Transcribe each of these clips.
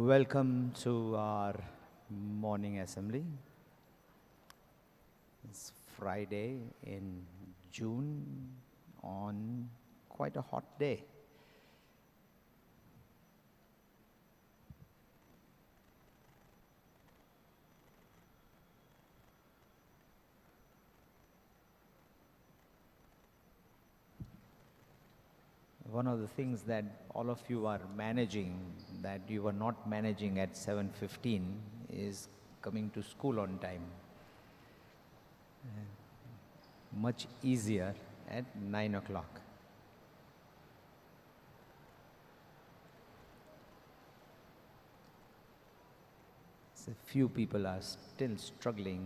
Welcome to our morning assembly. It's Friday in June on quite a hot day. One of the things that all of you are managing that you were not managing at 7:15 is coming to school on time. Much easier at 9 o'clock. So few people are still struggling.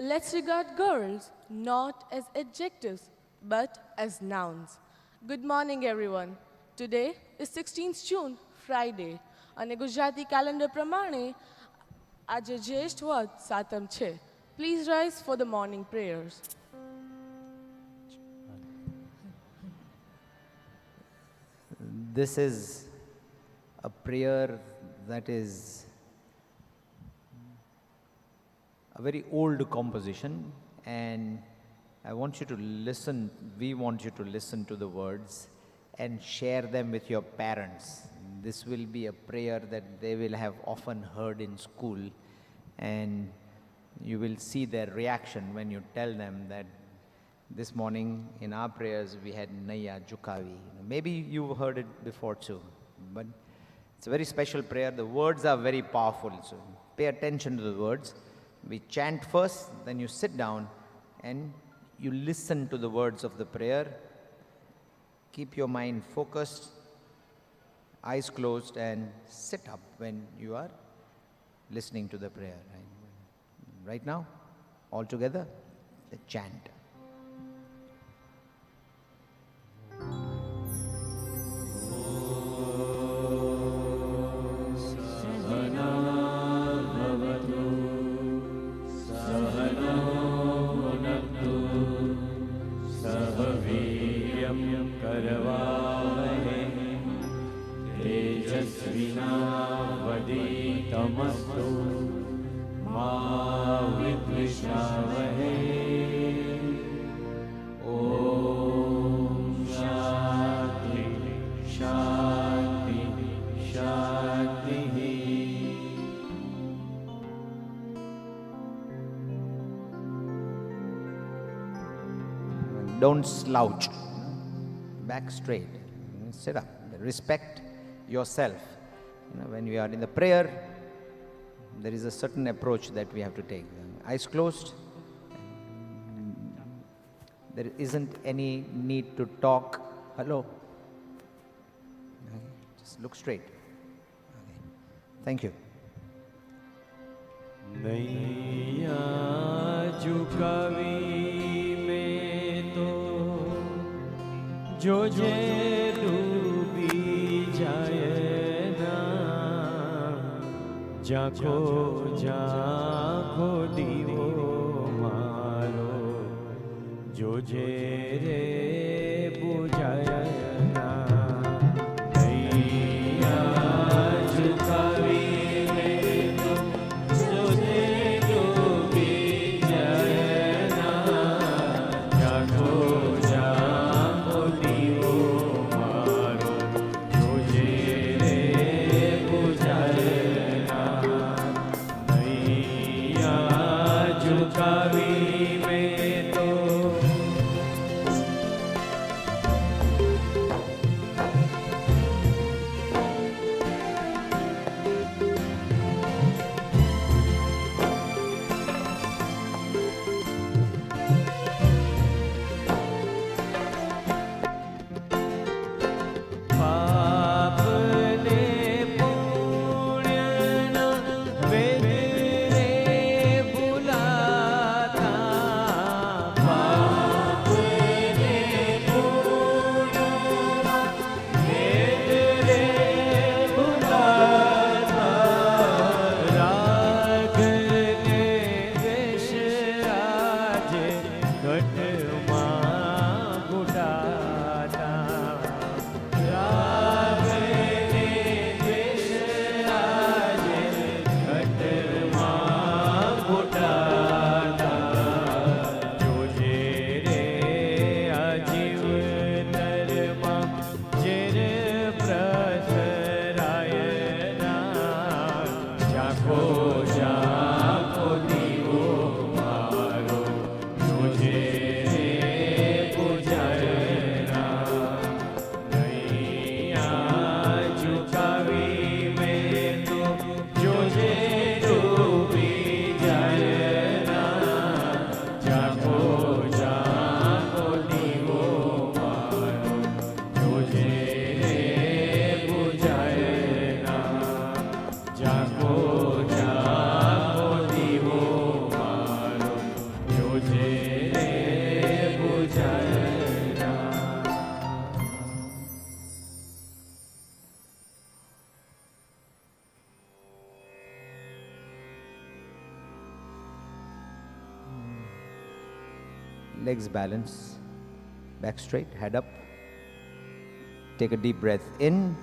Let's regard girls not as adjectives, but as nouns. Good morning, everyone. Today is 16th June, Friday. અને Gujarati calendar પ્રમાણે આજે જ્યેષ્ઠ વદ સાતમ છે. Please rise for the morning prayers. This is a prayer that is a very old composition, and I want you to listen, we want you to listen to the words and share them with your parents. This will be a prayer that they will have often heard in school, and you will see their reaction when you tell them that this morning in our prayers we had Naya Jukavi. Maybe you've heard it before too, but it's a very special prayer. The words are very powerful, so pay attention to the words. We chant first, then you sit down and you listen to the words of the prayer. Keep your mind focused, eyes closed, and sit up when you are listening to the prayer. Right now, all together, the chant. Don't slouch, back straight, sit up, respect yourself. When we are in the prayer, there is a certain approach that we have to take. Eyes closed, there isn't any need to talk. Hello, just look straight. Okay. Thank you. Naiya jukavi जो जे डूबी जाए ना जाखो जाखो दीवो मारो जो जे रे बुझाए ना नैया झुकावी में तो जो जे डूबी जाए ना जाखो legs balance, back straight, head up. Take a deep breath in.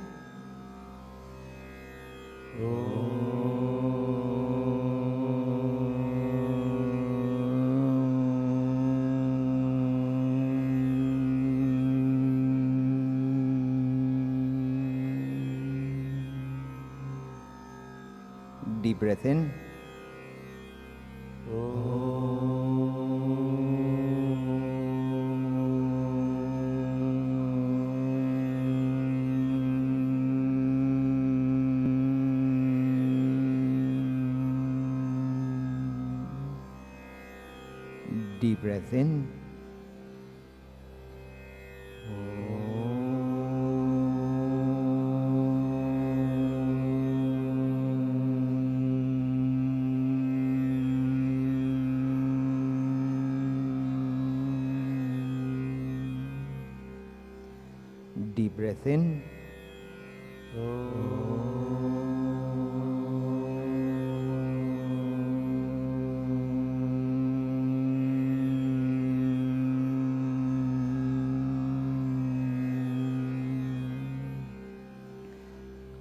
Deep breath in. Deep breath in. Deep breath in.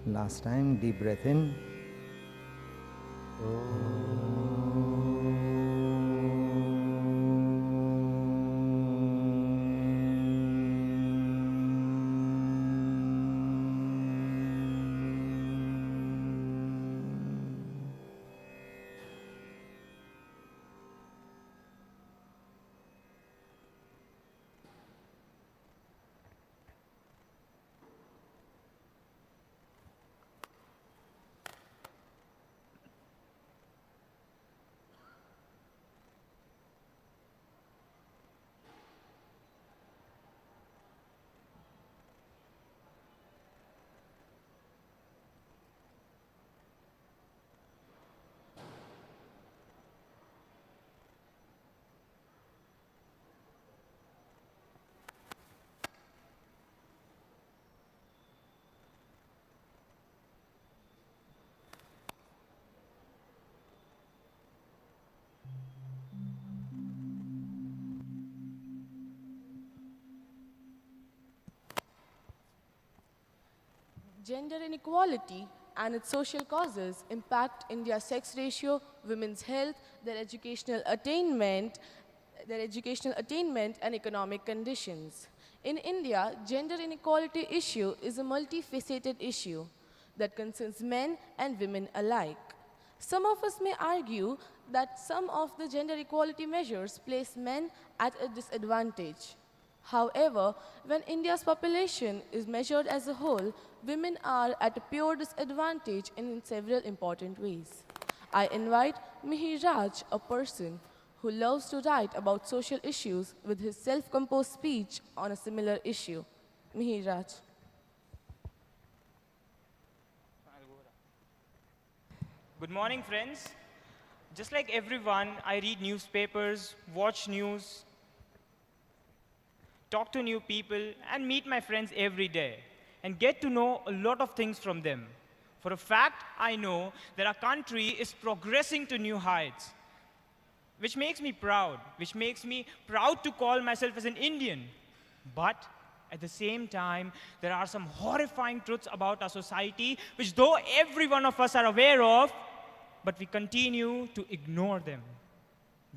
Last time, deep breath in. Gender inequality and its social causes impact India's sex ratio, women's health, their educational attainment and economic conditions. In India, gender inequality issue is a multifaceted issue that concerns men and women alike. Some of us may argue that some of the gender equality measures place men at a disadvantage. However, when India's population is measured as a whole, women are at a pure disadvantage in several important ways. I invite Mihir, a person who loves to write about social issues with his self-composed speech on a similar issue. Mihir. Good morning, friends. Just like everyone, I read newspapers, watch news, talk to new people, and meet my friends every day, and get to know a lot of things from them. For a fact, I know that our country is progressing to new heights, which makes me proud to call myself as an Indian. But at the same time, there are some horrifying truths about our society, which though every one of us are aware of, but we continue to ignore them.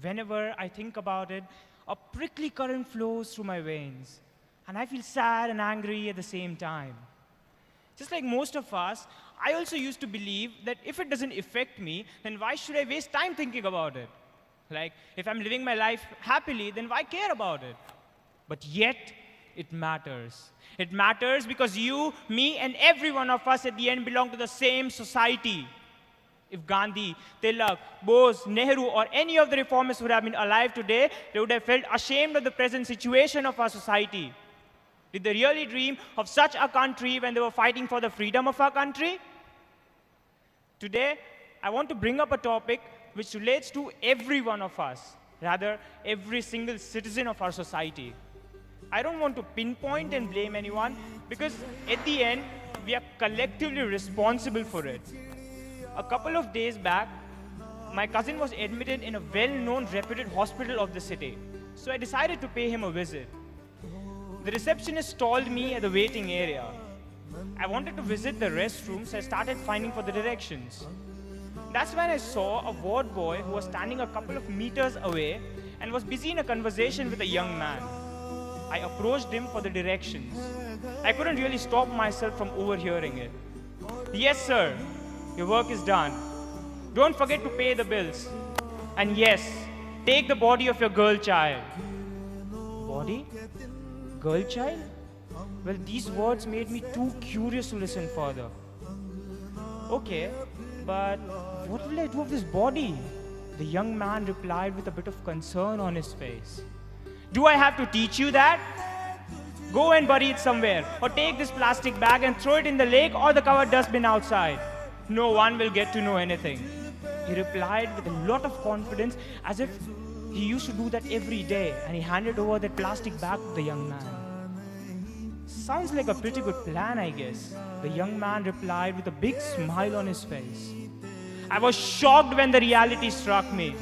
Whenever I think about it, a prickly current flows through my veins, and I feel sad and angry at the same time. Just like most of us, I also used to believe that if it doesn't affect me, then why should I waste time thinking about it? Like, if I'm living my life happily, then why care about it? But yet, it matters. It matters because you, me, and every one of us at the end belong to the same society. If Gandhi, Tilak, Bose, Nehru, or any of the reformists would have been alive today, they would have felt ashamed of the present situation of our society. Did they really dream of such a country when they were fighting for the freedom of our country? Today, I want to bring up a topic which relates to every one of us, rather, every single citizen of our society. I don't want to pinpoint and blame anyone because at the end, we are collectively responsible for it. A couple of days back, my cousin was admitted in a well-known reputed hospital of the city. So I decided to pay him a visit. The receptionist stalled me at the waiting area. I wanted to visit the restroom, so I started finding for the directions. That's when I saw a ward boy who was standing a couple of meters away and was busy in a conversation with a young man. I approached him for the directions. I couldn't really stop myself from overhearing it. Yes, sir, your work is done. Don't forget to pay the bills. And yes, take the body of your girl child. Body? Girl child? Well, these words made me too curious to listen further. Okay, but what will I do with this body? The young man replied with a bit of concern on his face. Do I have to teach you that? Go and bury it somewhere, or take this plastic bag and throw it in the lake or the covered dustbin outside. No one will get to know anything. He replied with a lot of confidence, as if he used to do that every day, and he handed over that plastic bag to the young man. Sounds like a pretty good plan, I guess. The young man replied with a big smile on his face. I was shocked when the reality struck me.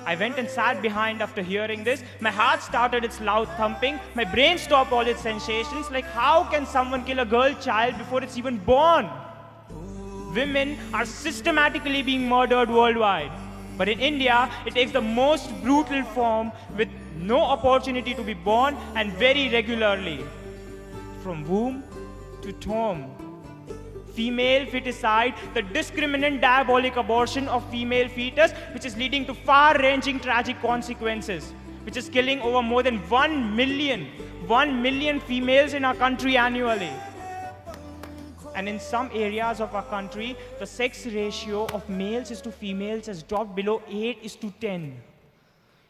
I went and sat behind after hearing this. My heart started its loud thumping. My brain stopped all its sensations. Like, how can someone kill a girl child before it's even born? Women are systematically being murdered worldwide. But in India, it takes the most brutal form with no opportunity to be born and very regularly. From womb to tomb. Female foeticide, the discriminant diabolic abortion of female fetus, which is leading to far-ranging tragic consequences, which is killing over more than 1 million females in our country annually. And in some areas of our country, the sex ratio of males is to females has dropped below 8:10.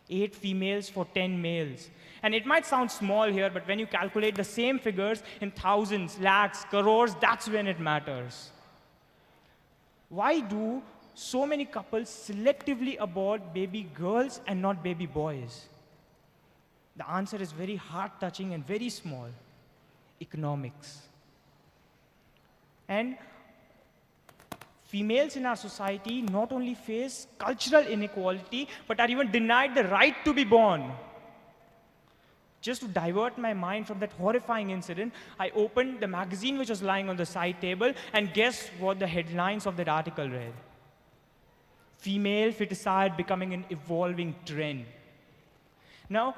8 females for 10 males. And it might sound small here, but when you calculate the same figures in thousands, lakhs, crores, that's when it matters. Why do so many couples selectively abort baby girls and not baby boys? The answer is very heart-touching and very small. Economics. And females in our society not only face cultural inequality, but are even denied the right to be born. Just to divert my mind from that horrifying incident, I opened the magazine which was lying on the side table, and guess what the headlines of that article read? Female foeticide becoming an evolving trend. Now,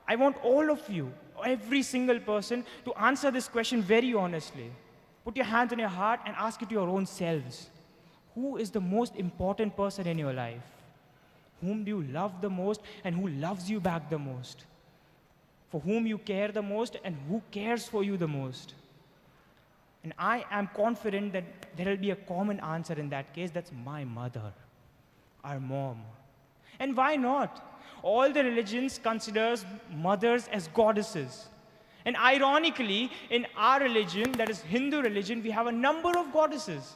I want all of you, every single person, to answer this question very honestly. Put your hands on your heart and ask it to your own selves. Who is the most important person in your life? Whom do you love the most and who loves you back the most? For whom you care the most and who cares for you the most? And I am confident that there will be a common answer in that case. That's my mother, our mom. And why not? All the religions considers mothers as goddesses. And ironically, in our religion, that is Hindu religion, we have a number of goddesses.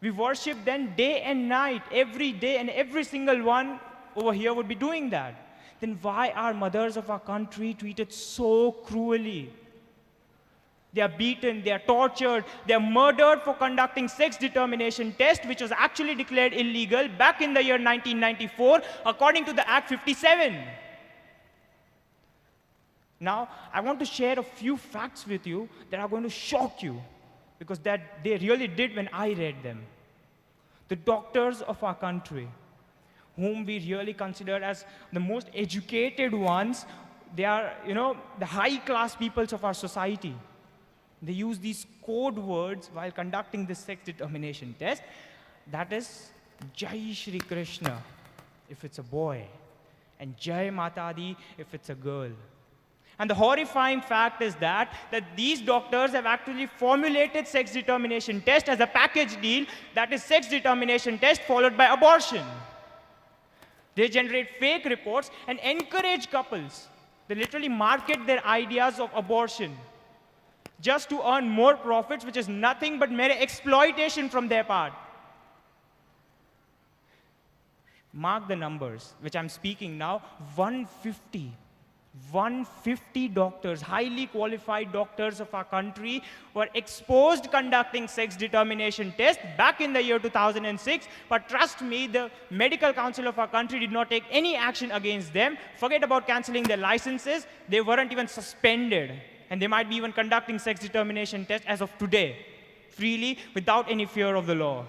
We worship them day and night, every day, and every single one over here would be doing that. Then why are mothers of our country treated so cruelly? They are beaten, they are tortured, they are murdered for conducting sex determination test, which was actually declared illegal back in the year 1994, according to the Act 57. Now, I want to share a few facts with you that are going to shock you, because that they really did when I read them. The doctors of our country, whom we really consider as the most educated ones, they are, the high-class peoples of our society. They use these code words while conducting this sex determination test. That is Jai Shri Krishna, if it's a boy, and Jai Matadi, if it's a girl. And the horrifying fact is that these doctors have actually formulated sex determination test as a package deal, that is sex determination test followed by abortion. They generate fake reports and encourage couples. They literally market their ideas of abortion just to earn more profits, which is nothing but mere exploitation from their part. Mark the numbers, which I'm speaking now, 150 150 doctors, highly qualified doctors of our country, were exposed conducting sex determination tests back in the year 2006. But trust me, the medical council of our country did not take any action against them. Forget about canceling their licenses. They weren't even suspended. And they might be even conducting sex determination tests as of today, freely, without any fear of the law.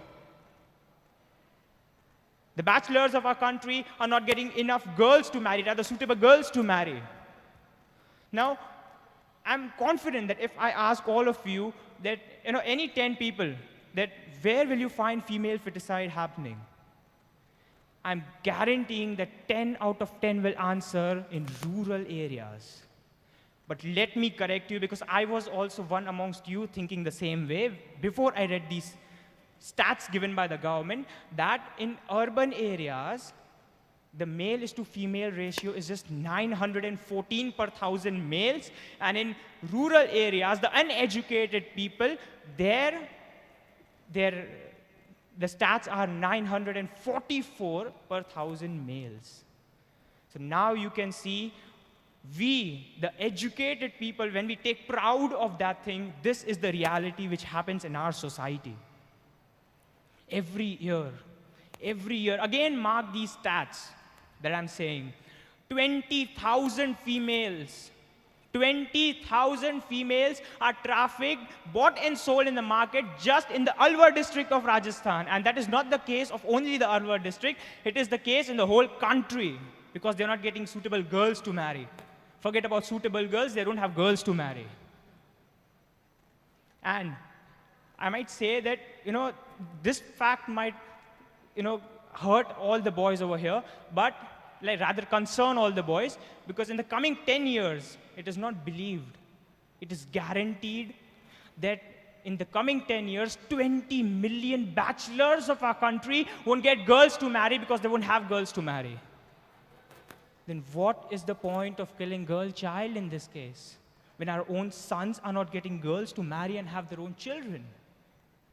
The bachelors of our country are not getting enough girls to marry, rather suitable girls to marry. Now, I'm confident that if I ask all of you that, any 10 people, that where will you find female foeticide happening? I'm guaranteeing that 10 out of 10 will answer in rural areas. But let me correct you, because I was also one amongst you thinking the same way before I read these stats given by the government, that in urban areas, the male is to female ratio is just 914 per 1,000 males. And in rural areas, the uneducated people, the stats are 944 per 1,000 males. So now you can see, we, the educated people, when we take proud of that thing, this is the reality which happens in our society. Every year, again mark these stats that I'm saying. 20,000 females are trafficked, bought and sold in the market just in the Alwar district of Rajasthan. And that is not the case of only the Alwar district. It is the case in the whole country, because they're not getting suitable girls to marry. Forget about suitable girls, they don't have girls to marry. And I might say that, this fact might, hurt all the boys over here, but rather concern all the boys, because in the coming 10 years, it is not believed, it is guaranteed that in the coming 10 years, 20 million bachelors of our country won't get girls to marry because they won't have girls to marry. Then what is the point of killing girl child in this case, when our own sons are not getting girls to marry and have their own children?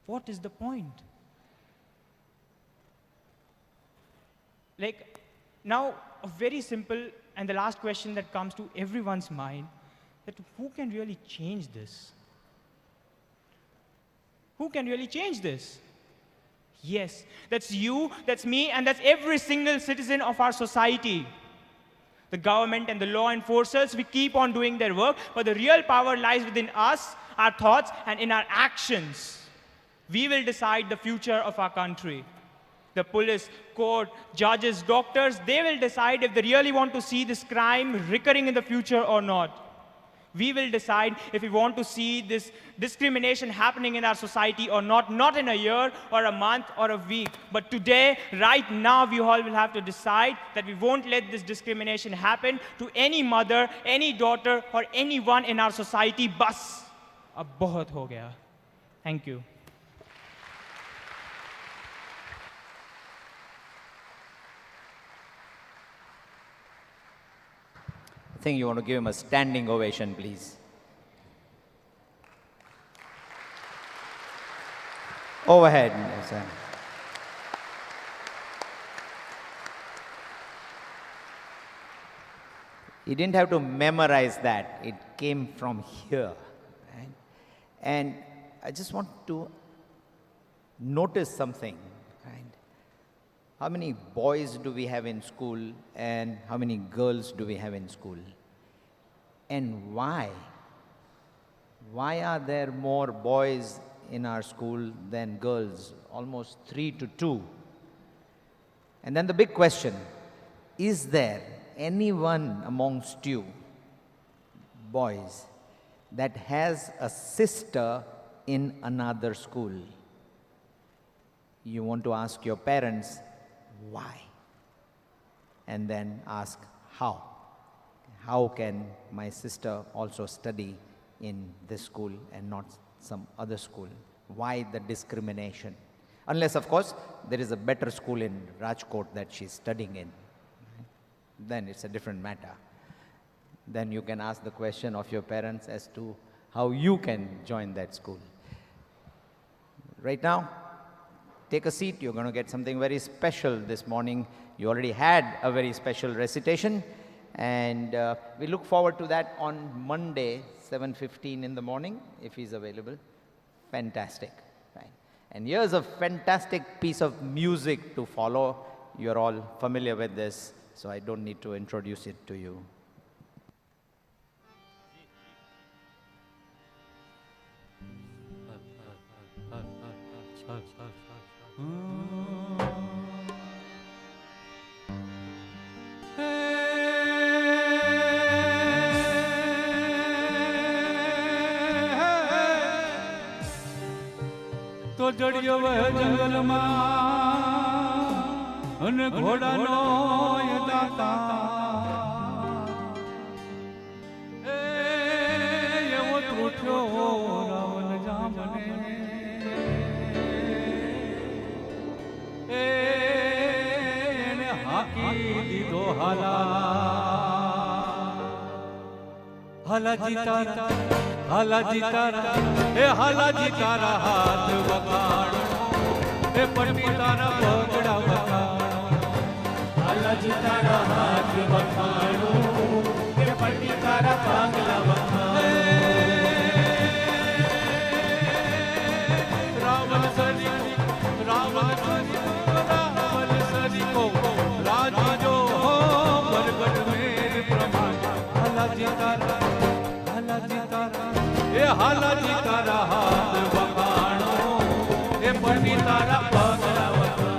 What is the point? Now, a very simple and the last question that comes to everyone's mind, that who can really change this? Who can really change this? Yes, that's you, that's me, and that's every single citizen of our society. The government and the law enforcers, we keep on doing their work, but the real power lies within us, our thoughts, and in our actions. We will decide the future of our country. The police, court, judges, doctors, they will decide if they really want to see this crime recurring in the future or not. We will decide if we want to see this discrimination happening in our society or not, not in a year or a month or a week. But today, right now, we all will have to decide that we won't let this discrimination happen to any mother, any daughter, or anyone in our society. Bas, ab bahut ho gaya. Thank you. I think you want to give him a standing ovation, please. Overhead. Yes, sir. He didn't have to memorize that. It came from here. Right? And I just want to notice something. Right? How many boys do we have in school and how many girls do we have in school? And why? Why are there more boys in our school than girls? Almost 3-2. And then the big question, is there anyone amongst you, boys, that has a sister in another school? You want to ask your parents, why? And then ask, how? How can my sister also study in this school and not some other school? Why the discrimination? Unless, of course, there is a better school in Rajkot that she's studying in. Then it's a different matter. Then you can ask the question of your parents as to how you can join that school. Right now, take a seat. You're going to get something very special this morning. You already had a very special recitation. And we look forward to that on Monday, 7:15 in the morning, if he's available. Fantastic. Right. And here's a fantastic piece of music to follow. You're all familiar with this, so I don't need to introduce it to you. તો જડિયો વહે જંગલમાં અને ઘોડાનો એ દાતા એ એવો ત્રુઠ્યો રાવણ જામને એને હાકી દીધો હાલા હાલાજી તારા હાલાજી તારા એ હાલાજી તારા હાથ વગાડો એ પટી તારા પગડા વગાડો હાલાજી તારા હાથ વગાડો એ પટી તારા પગડા વગાડો રાવણ સરીકો રાજીજો બરગટ મેર પ્રમાણ હાલાજી તારા એ હાલાજી તારા હાથ વગાડો એ પટી તારા પગલા વગાડો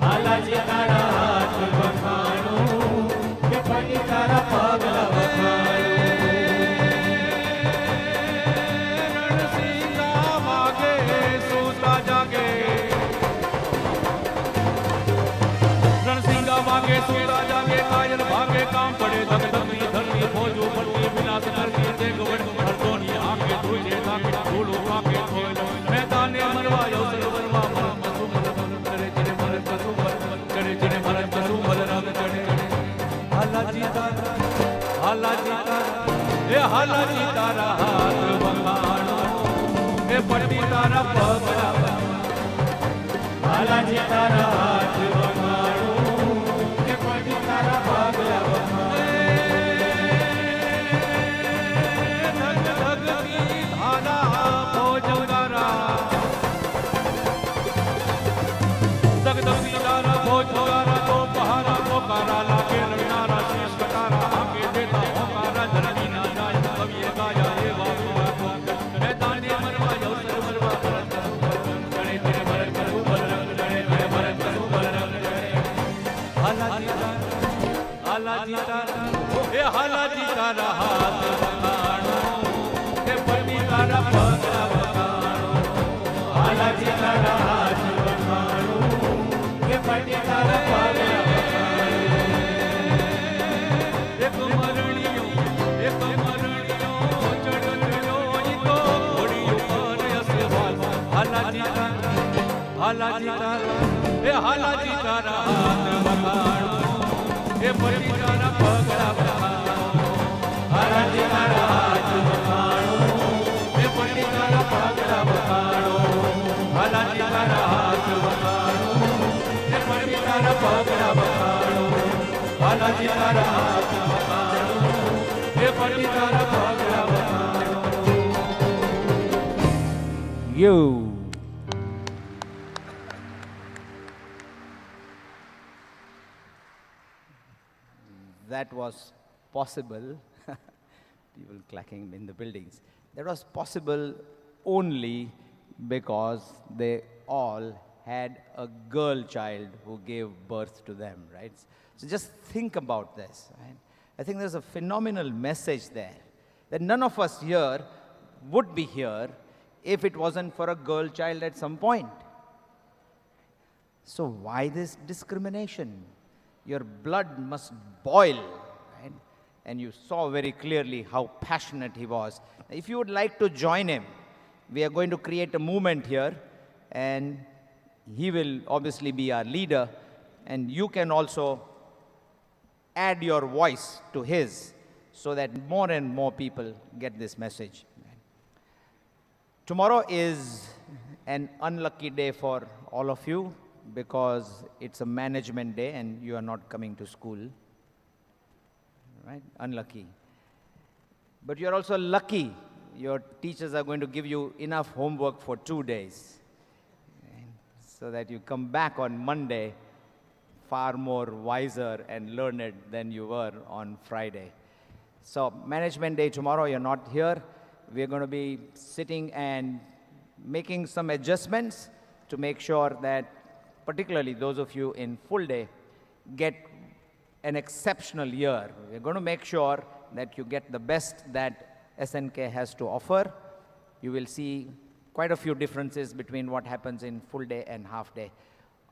હાલાજી તારા હાથ વગાડો એ પટી તારા પગલા વગાડો રણસીંગા વાગે સૂતા જાગે રણસીંગા વાગે સૂતા જાગે કાયર ભાગે કામ પડે ધગધગી ધરતી ફોજો પડતી વિનાશ કરતી मैदाने मरवायो सरवरमा मरम कसु मरम करे जिने मरम कसु मरम करे जिने मरम कसु मरम करे हालाजी तारा ए हालाजी तारा हाथ वगाड़ो ए पटी तारा पगला हालाजी तारा हाथ वगाड़ो ए पटी तारा पगला हालाजी तारा हाथ वगाड़ो ए पटी तारा पगला वगाड़ो हालाजी तारा हाथ वगाड़ो ए पटी तारा पगला एक मरणियो चढ़ो ई तो घोड़ियो पर असवाल हालाजी तारा ए हालाजी तारा हाथ वगाड़ो ए पटी तारा पगला हालाजी तारा हाथ वगाड़ो ए पटी तारा पगला वगाड़ो हालाजी तारा हाथ वगाड़ो ए पटी तारा पगला वगाड़ो हालाजी तारा हाथ वगाड़ो ए पटी तारा पगला वगाड़ो You. That was possible. People clacking in the buildings. That was possible only because they all had a girl child who gave birth to them, right? So just think about this, right? I think there's a phenomenal message there that none of us here would be here if it wasn't for a girl child at some point. So why this discrimination? Your blood must boil, right? And you saw very clearly how passionate he was. If you would like to join him, we are going to create a movement here, and he will obviously be our leader, and you can also add your voice to his so that more and more people get this message. Tomorrow is an unlucky day for all of you because it's a management day and you are not coming to school. right? Unlucky. But you're also lucky. Your teachers are going to give you enough homework for 2 days, right? So that you come back on Monday far more wiser and learned than you were on Friday. So management day tomorrow, you're not here. We're going to be sitting and making some adjustments to make sure that particularly those of you in full day get an exceptional year. We're going to make sure that you get the best that SNK has to offer. You will see quite a few differences between what happens in full day and half day.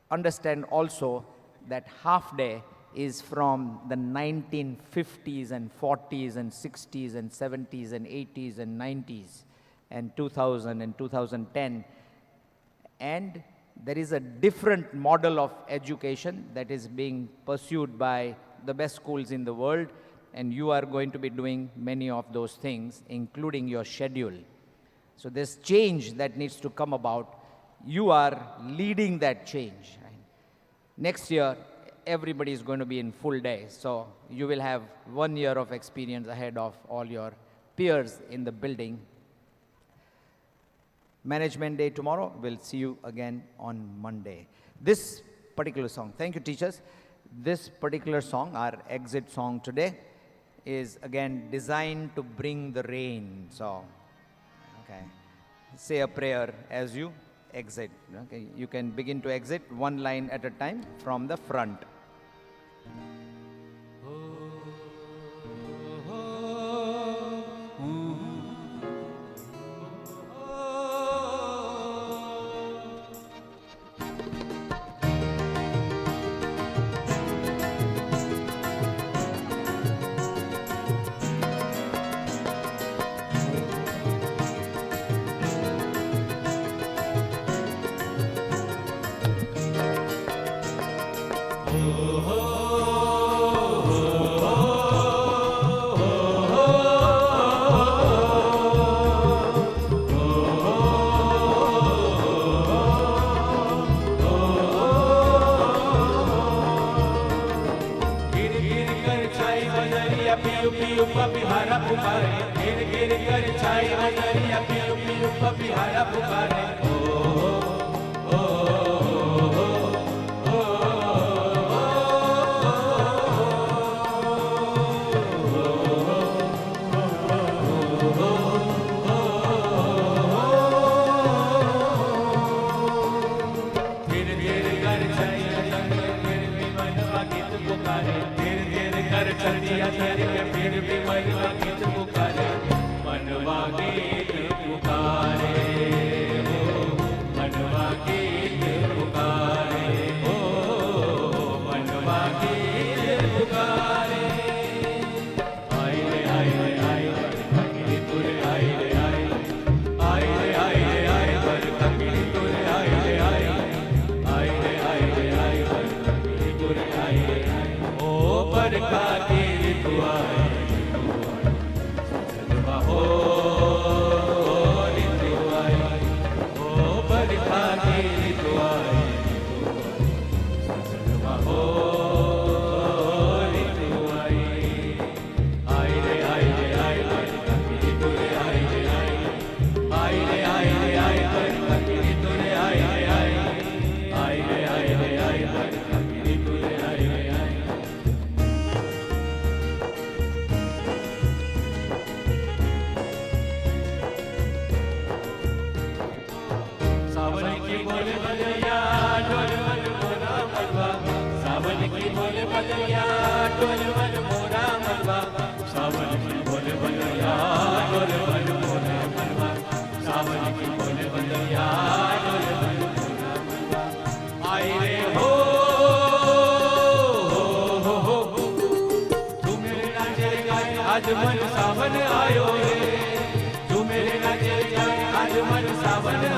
Understand also that half day is from the 1950s and 40s and 60s and 70s and 80s and 90s and 2000 and 2010. And there is a different model of education that is being pursued by the best schools in the world, and you are going to be doing many of those things, including your schedule. So this change that needs to come about, you are leading that change. Right? Next year, everybody is going to be in full day, so you will have 1 year of experience ahead of all your peers in the building. Management day tomorrow. We'll see you again on Monday. This particular song, thank you teachers. This particular song, our exit song today, is again designed to bring the rain. So, okay, say a prayer as you exit. Okay, you can begin to exit one line at a time from the front. आज मन सावन आयो रे, तू मेरे नाचे आज मन सावन